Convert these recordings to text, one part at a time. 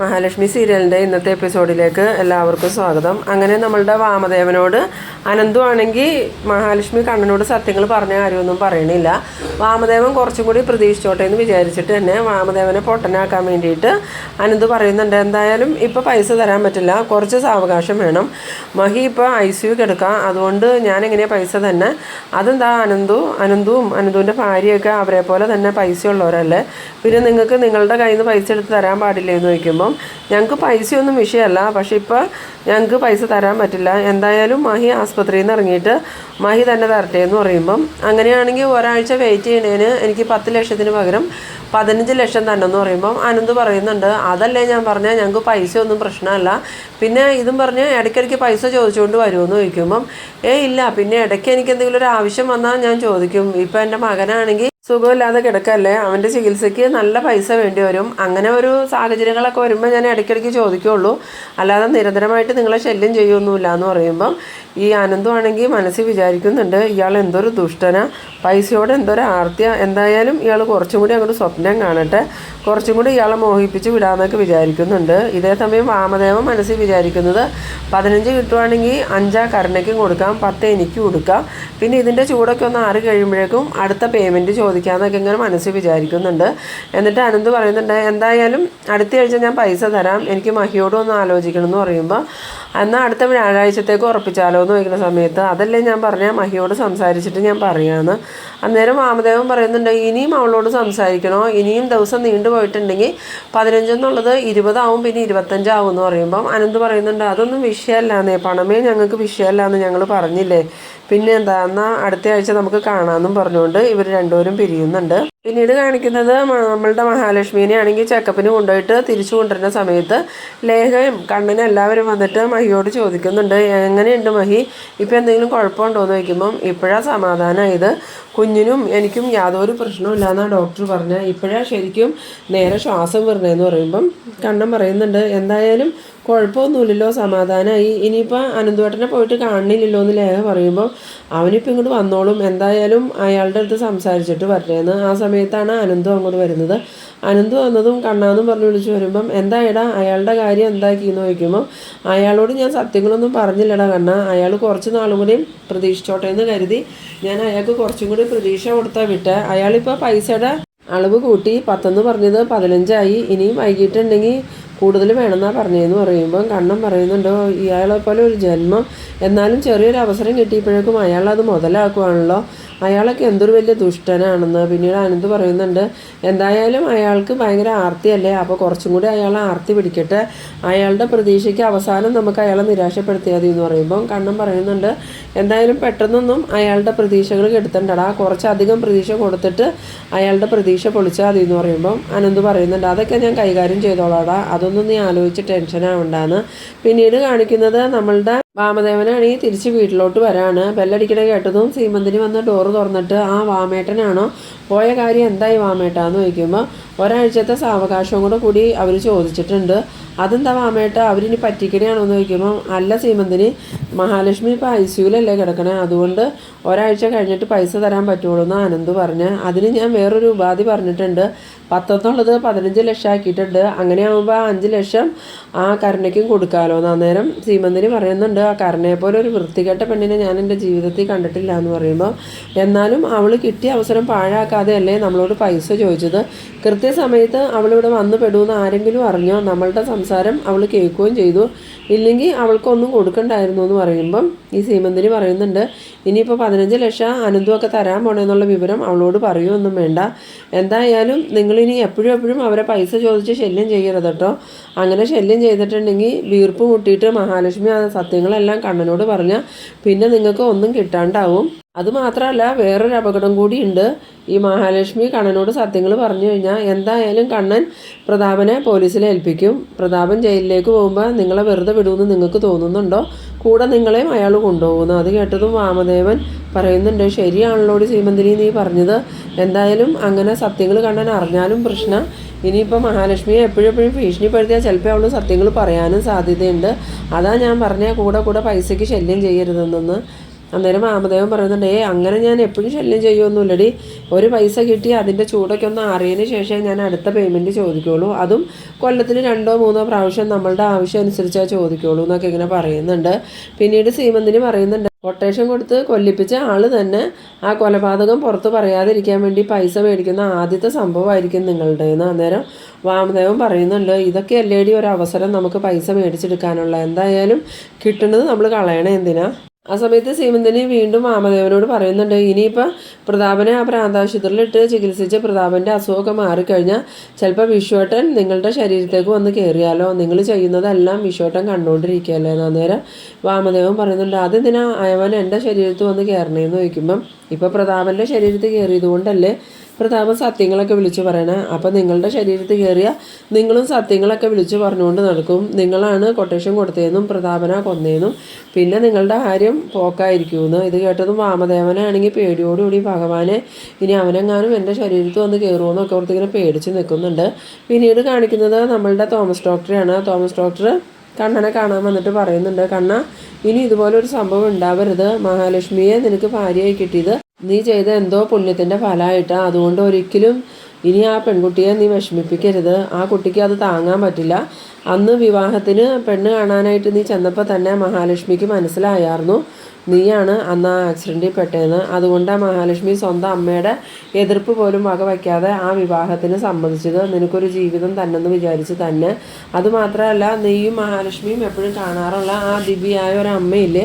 മഹാലക്ഷ്മി സീരിയലിൻ്റെ ഇന്നത്തെ എപ്പിസോഡിലേക്ക് എല്ലാവർക്കും സ്വാഗതം. അങ്ങനെ നമ്മളുടെ വാമദേവനോട് അനന്തു ആണെങ്കിൽ മഹാലക്ഷ്മി കണ്ണനോട് സത്യങ്ങൾ പറഞ്ഞ കാര്യമൊന്നും പറയണില്ല. വാമദേവൻ കുറച്ചും കൂടി പ്രതീക്ഷിച്ചോട്ടെ എന്ന് വിചാരിച്ചിട്ട് തന്നെ വാമദേവനെ പൊട്ടനാക്കാൻ വേണ്ടിയിട്ട് അനന്തു പറയുന്നുണ്ട്, എന്തായാലും ഇപ്പോൾ പൈസ തരാൻ പറ്റില്ല, കുറച്ച് സാവകാശം വേണം. മഹി ഇപ്പോൾ ICU കിടക്കാം, അതുകൊണ്ട് ഞാൻ എങ്ങനെയാണ് പൈസ തന്നെ? അതെന്താ അനന്തുവും അനന്തുവിൻ്റെ ഭാര്യയൊക്കെ അവരെ പോലെ തന്നെ പൈസ ഉള്ളവരല്ലേ, പിന്നെ നിങ്ങൾക്ക് നിങ്ങളുടെ കയ്യിൽ നിന്ന് പൈസ എടുത്ത് തരാൻ പാടില്ലേ എന്ന് ചോദിക്കുമ്പോൾ ഞങ്ങൾക്ക് പൈസയൊന്നും വിഷയമല്ല, പക്ഷെ ഇപ്പോൾ ഞങ്ങൾക്ക് പൈസ തരാൻ പറ്റില്ല. എന്തായാലും മഹി ആസ്പത്രിയിൽ നിന്ന് ഇറങ്ങിയിട്ട് മഹി തന്നെ തരട്ടെ എന്ന് പറയുമ്പം അങ്ങനെയാണെങ്കിൽ ഒരാഴ്ച വെയിറ്റ് ചെയ്യണേന് എനിക്ക് 10 ലക്ഷത്തിന് പകരം 15 ലക്ഷം തന്നെ എന്ന് പറയുമ്പം അനന്ത് പറയുന്നുണ്ട്, അതല്ലേ ഞാൻ പറഞ്ഞാൽ ഞങ്ങൾക്ക് പൈസ ഒന്നും പ്രശ്നമല്ല, പിന്നെ ഇതും പറഞ്ഞ് ഇടയ്ക്കിടയ്ക്ക് പൈസ ചോദിച്ചുകൊണ്ട് വരുമെന്ന് ചോദിക്കുമ്പം ഇല്ല, പിന്നെ ഇടയ്ക്ക് എനിക്ക് എന്തെങ്കിലും ഒരു ആവശ്യം വന്നാൽ ഞാൻ ചോദിക്കും. ഇപ്പം എൻ്റെ മകനാണെങ്കിൽ സുഖമില്ലാതെ കിടക്കല്ലേ, അവൻ്റെ ചികിത്സയ്ക്ക് നല്ല പൈസ വേണ്ടി വരും. അങ്ങനെ ഒരു സാഹചര്യങ്ങളൊക്കെ വരുമ്പോൾ ഞാൻ ഇടയ്ക്കിടയ്ക്ക് ചോദിക്കുകയുള്ളൂ, അല്ലാതെ നിരന്തരമായിട്ട് നിങ്ങളെ ശല്യം ചെയ്യുമൊന്നുമില്ല എന്ന് പറയുമ്പം ഈ അനന്തമാണെങ്കിൽ മനസ്സിൽ വിചാരിക്കുന്നുണ്ട്, ഇയാൾ എന്തൊരു ദുഷ്ടന, പൈസയോടെ എന്തൊരു ആർത്തിയ, എന്തായാലും ഇയാൾ കുറച്ചും കൂടി അങ്ങോട്ട് സ്വപ്നം കാണട്ടെ, കുറച്ചും കൂടി ഇയാളെ മോഹിപ്പിച്ച് വിടാമെന്നൊക്കെ വിചാരിക്കുന്നുണ്ട്. ഇതേ സമയം വാമദേവൻ മനസ്സിൽ വിചാരിക്കുന്നത് 15 കിട്ടുവാണെങ്കിൽ 5 കരുണയ്ക്കും കൊടുക്കാം, 10 എനിക്ക് കൊടുക്കാം, പിന്നെ ഇതിൻ്റെ ചൂടൊക്കെ ഒന്ന് ആറി കഴിയുമ്പോഴേക്കും അടുത്ത പേയ്മെൻറ്റ് ചോദിക്കാമെന്നൊക്കെ ഇങ്ങനെ മനസ്സിൽ വിചാരിക്കുന്നുണ്ട്. എന്നിട്ട് അനന്ത് പറയുന്നുണ്ട്, എന്തായാലും അടുത്ത ആഴ്ച ഞാൻ പൈസ തരാം, എനിക്ക് മഹിയോടും ഒന്ന് ആലോചിക്കണം എന്ന് പറയുമ്പോൾ എന്നാൽ അടുത്ത വ്യാഴാഴ്ചത്തേക്ക് ഉറപ്പിച്ചാലോ എന്ന് ചോദിക്കുന്ന സമയത്ത് അതല്ലേ ഞാൻ പറഞ്ഞാൽ മഹിയോട് സംസാരിച്ചിട്ട് ഞാൻ പറയാമെന്ന്. അന്നേരം വാമദേവൻ പറയുന്നുണ്ട്, ഇനിയും അവളോട് സംസാരിക്കണോ, ഇനിയും ദിവസം നീണ്ടു പോയിട്ടുണ്ടെങ്കിൽ 15 എന്നുള്ളത് 20 ആവും, പിന്നെ 25 ആവും എന്ന് പറയുമ്പം അനന്ത് പറയുന്നുണ്ട്, അതൊന്നും വിഷയമല്ലാന്നേ, പണമേ ഞങ്ങൾക്ക് വിഷയമല്ലാന്ന് ഞങ്ങൾ പറഞ്ഞില്ലേ, പിന്നെ എന്താ, എന്നാൽ അടുത്ത ആഴ്ച നമുക്ക് കാണാമെന്നും പറഞ്ഞുകൊണ്ട് ഇവർ രണ്ടുപേരും പിരിയുന്നുണ്ട്. പിന്നീട് കാണിക്കുന്നത് നമ്മളുടെ മഹാലക്ഷ്മീനെ ആണെങ്കിൽ ചെക്കപ്പിന് കൊണ്ടുപോയിട്ട് തിരിച്ചു കൊണ്ടുവരുന്ന സമയത്ത് ലേഖയും കണ്ണനും എല്ലാവരും വന്നിട്ട് മഹിയോട് ചോദിക്കുന്നുണ്ട്, എങ്ങനെയുണ്ട് മഹി, ഇപ്പം എന്തെങ്കിലും കുഴപ്പമുണ്ടോ എന്ന് ചോദിക്കുമ്പം ഇപ്പോഴാണ് സമാധാനമായത്, കുഞ്ഞിനും എനിക്കും യാതൊരു പ്രശ്നവും എന്നാണ് ഡോക്ടർ പറഞ്ഞത്, ഇപ്പോഴാണ് ശരിക്കും നേരെ ശ്വാസം വിടണേന്ന് പറയുമ്പം കണ്ണൻ പറയുന്നുണ്ട്, എന്തായാലും കുഴപ്പമൊന്നുമില്ലല്ലോ, സമാധാനമായി, ഇനിയിപ്പോൾ അനന്തുവേട്ടനെ പോയിട്ട് കാണുന്നില്ലല്ലോ എന്ന് ലേഖ പറയുമ്പോൾ അവനിപ്പോൾ ഇങ്ങോട്ട് വന്നോളും, എന്തായാലും അയാളുടെ അടുത്ത് സംസാരിച്ചിട്ട് വരട്ടെന്ന്. ആ സമയത്താണ് അനന്തു അങ്ങോട്ട് വരുന്നത്. അനന്തു വന്നതും കണ്ണാന്നും പറഞ്ഞ് വിളിച്ച് വരുമ്പം എന്തായടാ അയാളുടെ കാര്യം എന്താക്കിയെന്ന് ചോദിക്കുമ്പോൾ അയാളോട് ഞാൻ സത്യങ്ങളൊന്നും പറഞ്ഞില്ലടാ കണ്ണ, അയാൾ കുറച്ച് നാളും കൂടി പ്രതീക്ഷിച്ചോട്ടെ എന്ന് കരുതി ഞാൻ അയാൾക്ക് കുറച്ചും കൂടി പ്രതീക്ഷ കൊടുത്താൽ വിട്ടെ, അയാളിപ്പോൾ പൈസയുടെ അളവ് കൂട്ടി 10 പറഞ്ഞത് 15 ആയി, ഇനിയും വൈകിട്ടുണ്ടെങ്കിൽ കൂടുതൽ വേണമെന്നാണ് പറഞ്ഞതെന്ന് പറയുമ്പം കണ്ണൻ പറയുന്നുണ്ടോ, ഇയാളെ പോലെ ഒരു ജന്മം, എന്നാലും ചെറിയൊരു അവസരം കിട്ടിയപ്പോഴേക്കും അയാളത് മുതലാക്കുവാണല്ലോ, അയാളൊക്കെ എന്തൊരു വലിയ ദുഷ്ടനാണെന്ന്. പിന്നീട് അനന്ത് പറയുന്നുണ്ട്, എന്തായാലും അയാൾക്ക് ഭയങ്കര ആർത്തിയല്ലേ, അപ്പോൾ കുറച്ചും കൂടി അയാളെ ആർത്തി പിടിക്കട്ടെ, അയാളുടെ പ്രതീക്ഷയ്ക്ക് അവസാനം നമുക്ക് അയാളെ നിരാശപ്പെടുത്തിയാൽ മതി എന്ന് പറയുമ്പം കണ്ണൻ പറയുന്നുണ്ട്, എന്തായാലും പെട്ടെന്നൊന്നും അയാളുടെ പ്രതീക്ഷകൾ കെടുത്തണ്ടടാ, കുറച്ചധികം പ്രതീക്ഷ കൊടുത്തിട്ട് അയാളുടെ പ്രതീക്ഷ പൊളിച്ചാൽ മതി എന്ന് പറയുമ്പം അനന്ത് പറയുന്നുണ്ട്, അതൊക്കെ ഞാൻ കൈകാര്യം ചെയ്തോളാടാ, അതൊന്നും നീ ആലോചിച്ച് ടെൻഷനാവണ്ടാന്ന്. പിന്നീട് കാണിക്കുന്നത് നമ്മളുടെ വാമദേവനാണെങ്കിൽ തിരിച്ച് വീട്ടിലോട്ട് വരാണ്. ബെല്ലടിക്കണ കേട്ടതും സീമന്തിനി വന്ന് ഡോറ് തുറന്നിട്ട് ആ വാമേട്ടനാണോ, പോയ കാര്യം എന്തായി വാമേട്ടാന്ന് ചോദിക്കുമ്പോൾ ഒരാഴ്ചത്തെ സാവകാശവും കൂടി അവർ ചോദിച്ചിട്ടുണ്ട്. അതെന്താ വാമേട്ട, അവരിനി പറ്റിക്കണയാണോ എന്ന് ചോദിക്കുമ്പോൾ അല്ല സീമന്തിനി, മഹാലക്ഷ്മി ഇപ്പോൾ ICUലല്ലേ കിടക്കണേ, അതുകൊണ്ട് ഒരാഴ്ച കഴിഞ്ഞിട്ട് പൈസ തരാൻ പറ്റുള്ളൂ എന്ന് അനന്ത് പറഞ്ഞ്, അതിന് ഞാൻ വേറൊരു ഉപാധി പറഞ്ഞിട്ടുണ്ട്, 10 എന്നുള്ളത് 15 ലക്ഷം ആക്കിയിട്ടുണ്ട്, അങ്ങനെയാകുമ്പോൾ 5 ലക്ഷം ആ കരുണയ്ക്കും കൊടുക്കാമല്ലോ എന്ന്. അന്നേരം സീമന്തിനി പറയുന്നുണ്ട്, ആ കരുണയെ പോലെ ഒരു വൃത്തികെട്ട പെണ്ണിനെ ഞാൻ എൻ്റെ ജീവിതത്തിൽ കണ്ടിട്ടില്ല എന്ന് പറയുമ്പോൾ എന്നാലും അവൾ കിട്ടിയ അവസരം പാഴാക്കാതെ അല്ലേ നമ്മളോട് പൈസ ചോദിച്ചത്, കൃത്യസമയത്ത് അവളിവിടെ വന്നു പെടുമെന്ന് ആരെങ്കിലും അറിഞ്ഞോ, നമ്മളുടെ സംസാരം അവൾ കേൾക്കുകയും ചെയ്തു, ഇല്ലെങ്കിൽ അവൾക്കൊന്നും കൊടുക്കണ്ടായിരുന്നു എന്ന് പറയുമ്പം ഈ സീമന്തിനി പറയുന്നുണ്ട്, ഇനിയിപ്പോൾ 15 ലക്ഷം അനന്തുമൊക്കെ തരാൻ പോണെന്നുള്ള വിവരം അവളോട് പറയുമൊന്നും വേണ്ട, എന്തായാലും നിങ്ങളിനി എപ്പോഴും അവരെ പൈസ ചോദിച്ച് ശല്യം ചെയ്യരുത് കേട്ടോ, അങ്ങനെ ശല്യം ചെയ്തിട്ടുണ്ടെങ്കിൽ വീർപ്പ് മുട്ടിയിട്ട് മഹാലക്ഷ്മി ആ സത്യങ്ങളെല്ലാം കണ്ണനോട് പറഞ്ഞാൽ പിന്നെ നിങ്ങൾക്ക് ഒന്നും കിട്ടാണ്ടാവും. അതുമാത്രമല്ല വേറൊരു അപകടം കൂടിയുണ്ട്, ഈ മഹാലക്ഷ്മി കണ്ണനോട് സത്യങ്ങൾ പറഞ്ഞു കഴിഞ്ഞാൽ എന്തായാലും കണ്ണൻ പ്രതാപനെ പോലീസിൽ ഏൽപ്പിക്കും, പ്രതാപൻ ജയിലിലേക്ക് പോകുമ്പോൾ നിങ്ങളെ വെറുതെ വിടുമെന്ന് നിങ്ങൾക്ക് തോന്നുന്നുണ്ടോ, കൂടെ നിങ്ങളെയും അയാൾ കൊണ്ടുപോകുന്നു. അത് കേട്ടതും വാമദേവൻ പറയുന്നുണ്ട്, ശരിയാണല്ലോ സീമന്തിനി നീ പറഞ്ഞത്, എന്തായാലും അങ്ങനെ സത്യങ്ങൾ കണ്ണൻ അറിഞ്ഞാലും പ്രശ്നം, ഇനിയിപ്പോൾ മഹാലക്ഷ്മിയെ എപ്പോഴും ഭീഷണിപ്പെടുത്തിയാൽ ചിലപ്പോൾ അവൾ സത്യങ്ങൾ പറയാനും സാധ്യതയുണ്ട്, അതാ ഞാൻ പറഞ്ഞ കൂടെ പൈസയ്ക്ക് ശല്യം ചെയ്യരുതെന്ന്. അന്നേരം വാമദേവൻ പറയുന്നുണ്ട്, അങ്ങനെ ഞാൻ എപ്പോഴും ശല്യം ചെയ്യുമൊന്നുമില്ലടി, ഒരു പൈസ കിട്ടി അതിൻ്റെ ചൂടൊക്കെ ഒന്ന് അറിയതിന് ശേഷം ഞാൻ അടുത്ത പേയ്മെൻറ്റ് ചോദിക്കുകയുള്ളൂ, അതും കൊല്ലത്തിന് 2-3 പ്രാവശ്യം നമ്മളുടെ ആവശ്യം അനുസരിച്ചാൽ ചോദിക്കുകയുള്ളൂ എന്നൊക്കെ ഇങ്ങനെ പറയുന്നുണ്ട്. പിന്നീട് സീമന്തിന് പറയുന്നുണ്ട്, കൊട്ടേഷൻ കൊടുത്ത് കൊല്ലിപ്പിച്ച ആൾ തന്നെ ആ കൊലപാതകം പുറത്ത് പറയാതിരിക്കാൻ വേണ്ടി പൈസ മേടിക്കുന്ന ആദ്യത്തെ സംഭവമായിരിക്കും നിങ്ങളുടേന്ന്. അന്നേരം വാമദേവൻ പറയുന്നുണ്ട്, ഇതൊക്കെ അല്ലേടി ഒരു അവസരം നമുക്ക് പൈസ മേടിച്ചെടുക്കാനുള്ള, എന്തായാലും കിട്ടുന്നത് നമ്മൾ കളയണേ എന്തിനാ. ആ സമയത്ത് സീമന്തിനി വീണ്ടും വാമദേവനോട് പറയുന്നുണ്ട്, ഇനിയിപ്പോൾ പ്രതാപനെ ആ പ്രാന്താശുപത്രിയിലിട്ട് ചികിത്സിച്ച് പ്രതാപൻ്റെ അസുഖമൊക്കെ മാറിക്കഴിഞ്ഞാൽ ചിലപ്പോൾ വിശ്വേട്ടൻ നിങ്ങളുടെ ശരീരത്തേക്ക് വന്ന് കയറിയാലോ, നിങ്ങൾ ചെയ്യുന്നതെല്ലാം വിശ്വേട്ടൻ കണ്ടുകൊണ്ടിരിക്കുകയല്ലേ. അന്നേരം വാമദേവൻ പറയുന്നുണ്ട്, അതെന്തിനാ അവൻ എൻ്റെ ശരീരത്ത് വന്ന് കയറണേന്ന് ചോദിക്കുമ്പം, ഇപ്പോൾ പ്രതാപൻ്റെ ശരീരത്തിൽ കയറിയത് കൊണ്ടല്ലേ പ്രതാപൻ സത്യങ്ങളൊക്കെ വിളിച്ചു പറയണേ. അപ്പം നിങ്ങളുടെ ശരീരത്തിൽ കയറിയ നിങ്ങളും സത്യങ്ങളൊക്കെ വിളിച്ചു പറഞ്ഞുകൊണ്ട് നടക്കും, നിങ്ങളാണ് കൊട്ടേഷൻ കൊടുത്തതെന്നും പ്രതാപന കൊന്നതെന്നും പിന്നെ നിങ്ങളുടെ കാര്യം പോക്കായിരിക്കുമെന്ന്. ഇത് കേട്ടതും വാമദേവനാണെങ്കിൽ പേടിയോടുകൂടി ഭഗവാനെ ഇനി അവനെങ്ങാനും എൻ്റെ ശരീരത്തിൽ വന്ന് കയറുമെന്നൊക്കെ ഓർത്തിങ്ങനെ പേടിച്ച് നിൽക്കുന്നുണ്ട്. പിന്നീട് കാണിക്കുന്നത് നമ്മളുടെ തോമസ് ഡോക്ടറെയാണ്. തോമസ് ഡോക്ടർ കണ്ണനെ കാണാൻ വന്നിട്ട് പറയുന്നുണ്ട്, കണ്ണ ഇനി ഇതുപോലെ ഒരു സംഭവം ഉണ്ടാവരുത്, മഹാലക്ഷ്മിയെ നിനക്ക് ഭാര്യയായി കിട്ടിയത് നീ ചെയ്ത എന്തോ പുണ്യത്തിൻ്റെ ഫലമായിട്ടാണ്, അതുകൊണ്ട് ഒരിക്കലും ഇനി ആ പെൺകുട്ടിയെ നീ വിഷമിപ്പിക്കരുത്, ആ കുട്ടിക്ക് അത് താങ്ങാൻ പറ്റില്ല. അന്ന് വിവാഹത്തിന് പെണ്ണ് കാണാനായിട്ട് നീ ചെന്നപ്പോൾ തന്നെ മഹാലക്ഷ്മിക്ക് മനസ്സിലായായിരുന്നു നീയാണ് അന്ന് ആ ആക്സിഡൻറ്റിൽ പെട്ടതെന്ന്. അതുകൊണ്ടാണ് മഹാലക്ഷ്മി സ്വന്തം അമ്മയുടെ എതിർപ്പ് പോലും വകവയ്ക്കാതെ ആ വിവാഹത്തിന് സമ്മതിച്ചത്, നിനക്കൊരു ജീവിതം തന്നെന്ന് വിചാരിച്ച് തന്നെ. അതുമാത്രമല്ല, നീയും മഹാലക്ഷ്മിയും എപ്പോഴും കാണാറുള്ള ആ ദിവ്യയായ ഒരു അമ്മയില്ലേ,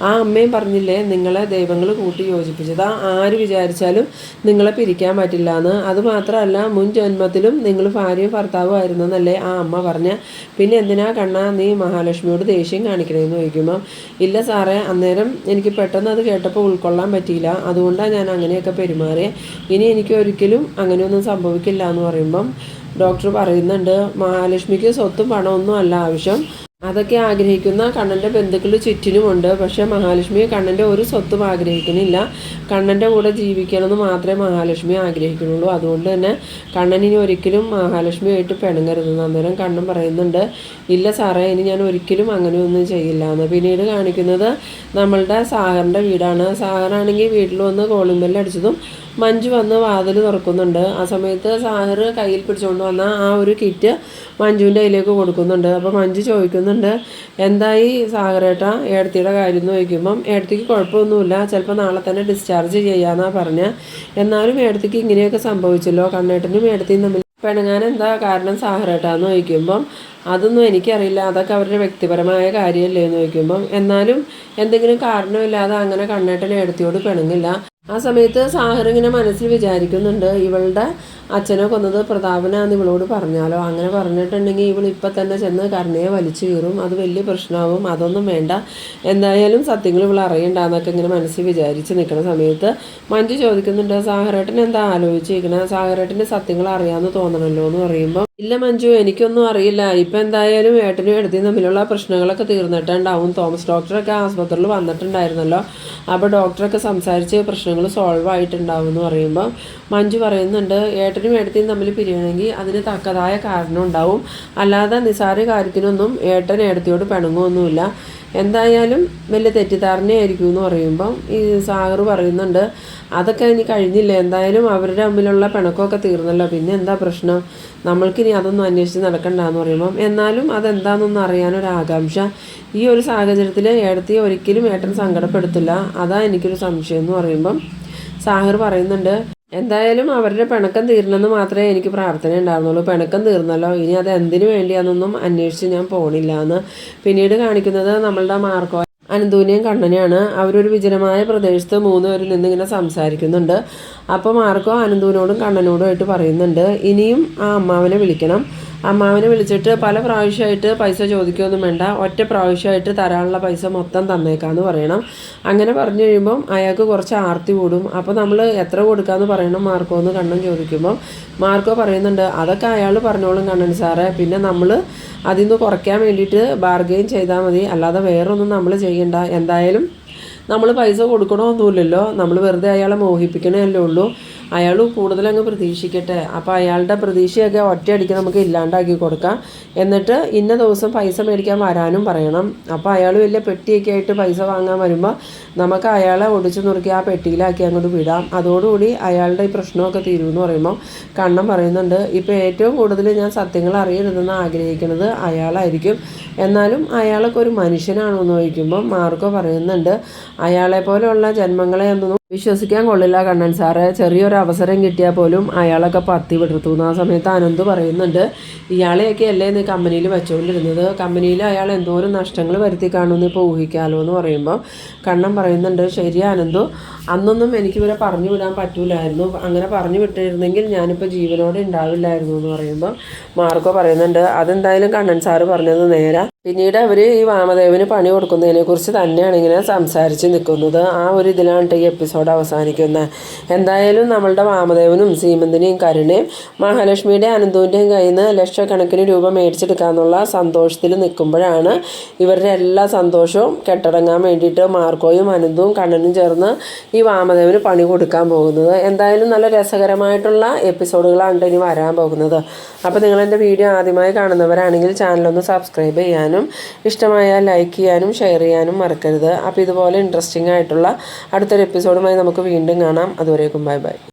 ആ അമ്മയും പറഞ്ഞില്ലേ നിങ്ങളെ ദൈവങ്ങൾ കൂട്ടി യോജിപ്പിച്ചത്, ആര് വിചാരിച്ചാലും നിങ്ങളെ പിരിക്കാൻ പറ്റില്ല എന്ന്. അതുമാത്രമല്ല, മുൻ ജന്മത്തിലും നിങ്ങൾ ഭാര്യയും ഭർത്താവും ആയിരുന്നെന്നല്ലേ ആ അമ്മ പറഞ്ഞ. പിന്നെ എന്തിനാ കണ്ണാ നീ മഹാലക്ഷ്മിയോട് ദേഷ്യം കാണിക്കണമെന്ന് ചോദിക്കുമ്പം, ഇല്ല സാറേ, അന്നേരം എനിക്ക് പെട്ടെന്ന് അത് കേട്ടപ്പോൾ ഉൾക്കൊള്ളാൻ പറ്റിയില്ല, അതുകൊണ്ടാണ് ഞാൻ അങ്ങനെയൊക്കെ പെരുമാറിയത്, ഇനി എനിക്ക് ഒരിക്കലും അങ്ങനെയൊന്നും സംഭവിക്കില്ല എന്ന് പറയുമ്പം ഡോക്ടർ പറയുന്നുണ്ട്, മഹാലക്ഷ്മിക്ക് സ്വത്തും പണമൊന്നും അല്ല ആവശ്യം, അതൊക്കെ ആഗ്രഹിക്കുന്ന കണ്ണൻ്റെ ബന്ധുക്കൾ ചുറ്റിനുമുണ്ട്. പക്ഷേ മഹാലക്ഷ്മി കണ്ണൻ്റെ ഒരു സ്വത്തും ആഗ്രഹിക്കുന്നില്ല, കണ്ണൻ്റെ കൂടെ ജീവിക്കണമെന്ന് മാത്രമേ മഹാലക്ഷ്മി ആഗ്രഹിക്കുന്നുള്ളൂ. അതുകൊണ്ട് തന്നെ കണ്ണൻ ഇനി ഒരിക്കലും മഹാലക്ഷ്മിയായിട്ട് പിണങ്ങരുതെന്ന്. അന്നേരം കണ്ണൻ പറയുന്നുണ്ട്, ഇല്ല സാറേ, ഇനി ഞാൻ ഒരിക്കലും അങ്ങനെയൊന്നും ചെയ്യില്ല എന്ന്. പിന്നീട് കാണിക്കുന്നത് നമ്മളുടെ സാഗറിൻ്റെ വീടാണ്. സാഗറാണെങ്കിൽ വീട്ടിൽ വന്ന് കോളിംഗ് ബെല്ല് അടിച്ചതും മഞ്ജു വന്ന് വാതിൽ തുറക്കുന്നുണ്ട്. ആ സമയത്ത് സാഗർ കയ്യിൽ പിടിച്ചുകൊണ്ട് വന്ന ആ ഒരു കിറ്റ് മഞ്ജുവിൻ്റെ കയ്യിലേക്ക് കൊടുക്കുന്നുണ്ട്. അപ്പോൾ മഞ്ജു ചോദിക്കുന്നുണ്ട്, എന്തായി സാഗരേട്ടാ ഏടത്തിയുടെ കാര്യം എന്ന് ചോദിക്കുമ്പം, ഏടത്തിക്ക് കുഴപ്പമൊന്നുമില്ല, ചിലപ്പോൾ നാളെ തന്നെ ഡിസ്ചാർജ് ചെയ്യാമെന്നാണ് പറഞ്ഞത്. എന്നാലും ഏടത്തിക്ക് ഇങ്ങനെയൊക്കെ സംഭവിച്ചല്ലോ, കണ്ണേട്ടനും ഏടത്തിയും തമ്മിൽ പിണങ്ങാൻ എന്താ കാരണം സാഗരേട്ടാന്ന് ചോദിക്കുമ്പം, അതൊന്നും എനിക്കറിയില്ല, അതൊക്കെ അവരുടെ വ്യക്തിപരമായ കാര്യമല്ലേ എന്ന് ചോദിക്കുമ്പം, എന്നാലും എന്തെങ്കിലും കാരണമില്ലാതെ അങ്ങനെ കണ്ണേട്ടൻ ഏടത്തിയോട് പിണങ്ങില്ല. ആ സമയത്ത് സാഗർ ഇങ്ങനെ മനസ്സിൽ വിചാരിക്കുന്നുണ്ട്, ഇവളുടെ അച്ഛനെ കൊന്നത് പ്രതാപനാന്ന് ഇവളോട് പറഞ്ഞാലോ, അങ്ങനെ പറഞ്ഞിട്ടുണ്ടെങ്കിൽ ഇവൾ ഇപ്പം തന്നെ ചെന്ന് കരുണയെ വലിച്ചു കീറും, അത് വലിയ പ്രശ്നമാവും, അതൊന്നും വേണ്ട, എന്തായാലും സത്യങ്ങൾ ഇവൾ അറിയണ്ടെന്നൊക്കെ ഇങ്ങനെ മനസ്സിൽ വിചാരിച്ച് നിൽക്കുന്ന സമയത്ത് മഞ്ജു ചോദിക്കുന്നുണ്ട്, സാഗരേട്ടൻ എന്താ ആലോചിച്ചിരിക്കണേ, സാഗരേട്ടൻ്റെ സത്യങ്ങൾ അറിയാമെന്ന് തോന്നണമല്ലോ എന്ന് പറയുമ്പോൾ, ഇല്ല മഞ്ജു, എനിക്കൊന്നും അറിയില്ല, ഇപ്പം എന്തായാലും ഏട്ടനും ഏടത്തിയും തമ്മിലുള്ള പ്രശ്നങ്ങളൊക്കെ തീർന്നിട്ടുണ്ടാവും, തോമസ് ഡോക്ടറൊക്കെ ആസ്പത്രിയിൽ വന്നിട്ടുണ്ടായിരുന്നല്ലോ, അപ്പോൾ ഡോക്ടറൊക്കെ സംസാരിച്ച് പ്രശ്നങ്ങൾ സോൾവ് ആയിട്ടുണ്ടാവും എന്ന് പറയുമ്പോൾ മഞ്ജു പറയുന്നുണ്ട്, ഏട്ടനും ഏടത്തിയും തമ്മിൽ പിരിയണമെങ്കിൽ അതിന് തക്കതായ കാരണം ഉണ്ടാവും, അല്ലാതെ നിസാര കാര്യത്തിനൊന്നും ഏട്ടൻ ഏടത്തിയോട് പിണങ്ങുമൊന്നുമില്ല, എന്തായാലും വലിയ തെറ്റിദ്ധാരണയായിരിക്കും എന്ന് പറയുമ്പം ഈ സാഗർ പറയുന്നുണ്ട്, അതൊക്കെ ഇനി കഴിഞ്ഞില്ല, എന്തായാലും അവരുടെ തമ്മിലുള്ള പിണക്കമൊക്കെ തീർന്നല്ലോ, പിന്നെ എന്താ പ്രശ്നം, നമ്മൾക്കിനി അതൊന്നും അന്വേഷിച്ച് നടക്കണ്ടെന്ന് പറയുമ്പം, എന്നാലും അതെന്താണെന്നൊന്നും അറിയാനൊരാകാംക്ഷ, ഈ ഒരു സാഹചര്യത്തിൽ ഏടത്തിയെ ഒരിക്കലും ഏട്ടൻ സങ്കടപ്പെടുത്തില്ല, അതാ എനിക്കൊരു സംശയം എന്ന് പറയുമ്പം സാഗർ പറയുന്നുണ്ട്, എന്തായാലും അവരുടെ പിണക്കം തീരണമെന്ന് മാത്രമേ എനിക്ക് പ്രാർത്ഥന ഉണ്ടായിരുന്നുള്ളൂ, പിണക്കം തീർന്നല്ലോ, ഇനി അത് എന്തിനു വേണ്ടിയാണെന്നൊന്നും അന്വേഷിച്ച് ഞാൻ പോണില്ല എന്ന്. പിന്നീട് കാണിക്കുന്നത് നമ്മളുടെ മാർക്കോ അനന്തൂനെയും കണ്ണനെയാണ്. അവരൊരു വിജനമായ പ്രദേശത്ത് 3 പേരിൽ നിന്നിങ്ങനെ സംസാരിക്കുന്നുണ്ട്. അപ്പോൾ മാർക്കോ അനന്തൂനോടും കണ്ണനോടും ആയിട്ട് പറയുന്നുണ്ട്, ഇനിയും ആ അമ്മാവനെ വിളിക്കണം, അമ്മാവനെ വിളിച്ചിട്ട് പല പ്രാവശ്യമായിട്ട് പൈസ ചോദിക്കുകയൊന്നും വേണ്ട, ഒറ്റ പ്രാവശ്യമായിട്ട് തരാനുള്ള പൈസ മൊത്തം തന്നേക്കാന്ന് പറയണം. അങ്ങനെ പറഞ്ഞു കഴിയുമ്പം അയാൾക്ക് കുറച്ച് ആർത്തി കൂടും. അപ്പോൾ നമ്മൾ എത്ര കൊടുക്കാമെന്ന് പറയണം മാർക്കോ എന്ന് കണ്ണൻ ചോദിക്കുമ്പം മാർക്കോ പറയുന്നുണ്ട്, അതൊക്കെ അയാൾ പറഞ്ഞോളും കണ്ണൻ സാറേ, പിന്നെ നമ്മൾ അതിൽ നിന്ന് കുറയ്ക്കാൻ വേണ്ടിയിട്ട് ബാർഗെയിൻ ചെയ്താൽ മതി, അല്ലാതെ വേറൊന്നും നമ്മൾ ചെയ്യണ്ട, എന്തായാലും നമ്മൾ പൈസ കൊടുക്കണമൊന്നുമില്ലല്ലോ, നമ്മൾ വെറുതെ അയാളെ മോഹിപ്പിക്കണമല്ലേ ഉള്ളൂ, അയാൾ കൂടുതലങ്ങ് പ്രതീക്ഷിക്കട്ടെ. അപ്പോൾ അയാളുടെ പ്രതീക്ഷയൊക്കെ ഒറ്റയടിക്ക് നമുക്ക് ഇല്ലാണ്ടാക്കി കൊടുക്കാം. എന്നിട്ട് ഇന്ന ദിവസം പൈസ മേടിക്കാൻ വരാനും പറയണം. അപ്പോൾ അയാൾ വലിയ പെട്ടിയൊക്കെ ആയിട്ട് പൈസ വാങ്ങാൻ വരുമ്പോൾ നമുക്ക് അയാളെ ഒടിച്ചു നുറുക്കി ആ പെട്ടിയിലാക്കി അങ്ങോട്ട് വിടാം. അതോടുകൂടി അയാളുടെ ഈ പ്രശ്നമൊക്കെ തീരുമെന്ന് പറയുമ്പോൾ കണ്ണൻ പറയുന്നുണ്ട്, ഇപ്പോൾ ഏറ്റവും കൂടുതൽ ഞാൻ സത്യങ്ങൾ അറിയരുതെന്ന് ആഗ്രഹിക്കുന്നത് അയാളായിരിക്കും. എന്നാലും അയാളൊക്കെ ഒരു മനുഷ്യനാണോ എന്ന് ചോദിക്കുമ്പോൾ മാർക്കോ പറയുന്നുണ്ട്, അയാളെ പോലെയുള്ള ജന്മങ്ങളെ ഒന്നും വിശ്വസിക്കാൻ കൊള്ളില്ല കണ്ണൻ സാറേ. ചെറിയൊരു അവസരം കിട്ടിയാൽ പോലും അയാളൊക്കെ പത്തി വിടർത്തുന്നു. ആ സമയത്ത് അനന്ത് പറയുന്നുണ്ട്, ഇയാളെയൊക്കെ അല്ലേ നീ കമ്പനിയിൽ വെച്ചുകൊണ്ടിരുന്നത്, കമ്പനിയിൽ അയാൾ എന്തോരം നഷ്ടങ്ങൾ വരുത്തി കാണുമെന്ന് ഇപ്പോൾ ഊഹിക്കാമല്ലോ എന്ന് പറയുമ്പോൾ കണ്ണൻ പറയുന്നുണ്ട്, ശരി അനന്തു, അന്നൊന്നും എനിക്കിവരെ പറഞ്ഞു വിടാൻ പറ്റൂലായിരുന്നു. അങ്ങനെ പറഞ്ഞു വിട്ടിരുന്നെങ്കിൽ ഞാനിപ്പോൾ ജീവനോടെ ഉണ്ടാവില്ലായിരുന്നു എന്ന് പറയുമ്പോൾ മാർക്കോ പറയുന്നുണ്ട്, അതെന്തായാലും കണ്ണൻ സാറ് പറഞ്ഞത് നേരെ. പിന്നീട് അവർ ഈ വാമദേവന് പണി കൊടുക്കുന്നതിനെക്കുറിച്ച് തന്നെയാണ് ഇങ്ങനെ സംസാരിച്ച് നിൽക്കുന്നത്. ആ ഒരു ഇതിലാണ് ഈ എപ്പിസോഡ് അവസാനിക്കുന്നത്. എന്തായാലും നമ്മളുടെ വാമദേവനും സീമന്തിനെയും കരുണയും മഹാലക്ഷ്മിയുടെ അനന്തുവിൻ്റെയും കയ്യിൽ നിന്ന് ലക്ഷക്കണക്കിന് രൂപ മേടിച്ചെടുക്കാമെന്നുള്ള സന്തോഷത്തിൽ നിൽക്കുമ്പോഴാണ് ഇവരുടെ എല്ലാ സന്തോഷവും കെട്ടടങ്ങാൻ വേണ്ടിയിട്ട് മാർക്കോയും അനന്തുവും കണ്ണനും ചേർന്ന് ഈ വാമദേവന് പണി കൊടുക്കാൻ പോകുന്നത്. എന്തായാലും നല്ല രസകരമായിട്ടുള്ള എപ്പിസോഡുകളാണ് ഇനി വരാൻ പോകുന്നത്. അപ്പോൾ നിങ്ങളെൻ്റെ വീഡിയോ ആദ്യമായി കാണുന്നവരാണെങ്കിൽ ചാനലൊന്ന് സബ്സ്ക്രൈബ് ചെയ്യാനും ഇഷ്ടമായാൽ ലൈക്ക് ചെയ്യാനും ഷെയർ ചെയ്യാനും മറക്കരുത്. അപ്പോൾ ഇതുപോലെ ഇൻട്രസ്റ്റിംഗ് ആയിട്ടുള്ള അടുത്തൊരു എപ്പിസോഡുമായി നമുക്ക് വീണ്ടും കാണാം. അതുവരേക്കും ബൈ ബൈ.